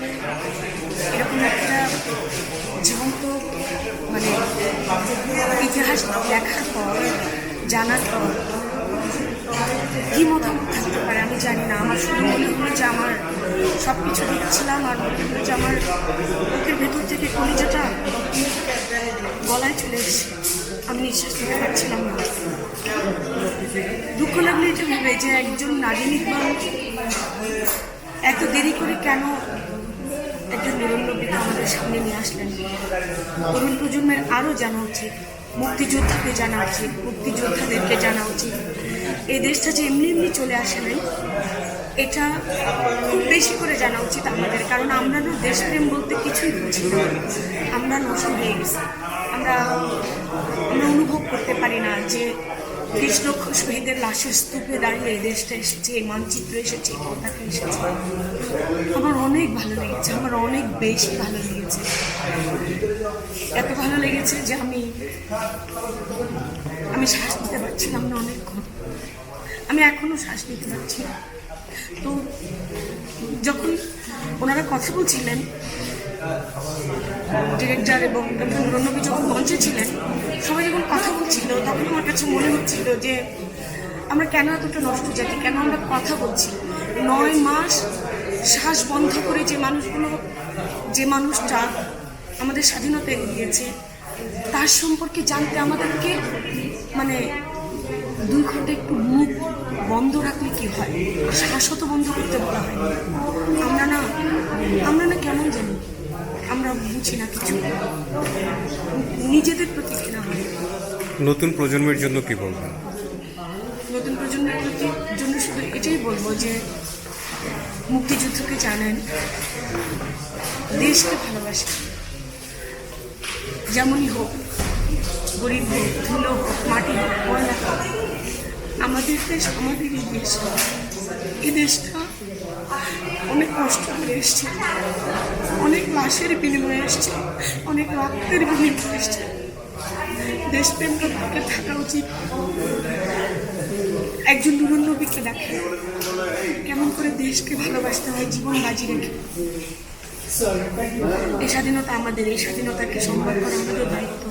আসলে এরকম একটা জীবন্ত মানে ইতিহাস দেখার পর, জানার পর কী মতামত থাকতে পারে আমি জানি না। আমার শুধু মনে হলো যে আমার সব কিছু দেখছিলাম আর মনে হলো যে আমার বুকের ভেতর থেকে কলিজাটা গলায় চলে এসেছে, আমি নিঃশ্বাস নিতে পারছিলাম না। দুঃখ লাগলো এটা ভেবে যে একজন নারী নির্মাণ এত দেরি করে কেন একজন নিরন্নবীকে আমাদের সামনে নিয়ে আসলেন। তরুণ প্রজন্মের আরও জানা উচিত, মুক্তিযোদ্ধাকে জানা উচিত, মুক্তিযোদ্ধাদেরকে জানা উচিত। এই দেশটা যে এমনি এমনি চলে আসে নাই, এটা খুব বেশি করে জানা উচিত আমাদের। কারণ আমরা না দেশপ্রেম বলতে কিছুই বুঝি না, আমরা নষ্ট হয়ে গেছি। আমরা অনুভব করতে পারি না যে 30 লক্ষ শহীদের লাশের স্তূপে দাঁড়িয়ে এই দেশটা এসেছে, এই মানচিত্র এসেছে, এই পতাকা এসেছে। আমার অনেক ভালো লেগেছে, আমার অনেক বেশি ভালো লেগেছে। এত ভালো লেগেছে যে আমি শ্বাস নিতে পারছিলাম না অনেকক্ষণ। আমি এখনো শ্বাস নিতে পারছি না। তো যখন ওনারা কথা বলছিলেন, ডিরেক্টর এবং রণবী যখন মঞ্চে ছিলেন, সবাই যখন কথা বলছিল, তখন আমার কাছে মনে হচ্ছিল যে আমরা কেন এতটা নষ্ট জাতি, কেন আমরা কথা বলছি। 9 মাস শ্বাস বন্ধ করে যে মানুষটা আমাদের স্বাধীনতা এনে দিয়েছে, তার সম্পর্কে জানতে আমাদেরকে মানে 2 ঘন্টা একটু মুখ বন্ধ রাখলে কি হয়, শ্বাসও তো বন্ধ করতে বলা হয়। আমরা না কেমন জানি, আমরা বুঝি না কিছু, নিজেদের প্রতি কেনা হয়। নতুন প্রজন্মের জন্য কি বলবেন? নতুন প্রজন্মের জন্য শুধু এটাই বলবো যে মুক্তিযুদ্ধকে জানেন, দেশকে ভালোবাসেন, যেমনই হোক, গরিব হোক, ধুলো হোক, মাটি হোক, ময়লা হোক, আমাদের দেশ আমাদেরই দেশ। এই দেশটা অনেক কষ্ট করে এসছে, অনেক লাশের বিনিময়ে এসছে, অনেক রক্তের বিনিময়ে এসছে। দেশপ্রেমটা থাকা উচিত। একজন নুরুন্নবীকে দেখেন কেমন করে দেশকে ভালোবাসতে হয় জীবন বাজি রেখে। এই স্বাধীনতা আমাদের, এই স্বাধীনতাকে সম্মান করা আমাদের দায়িত্ব।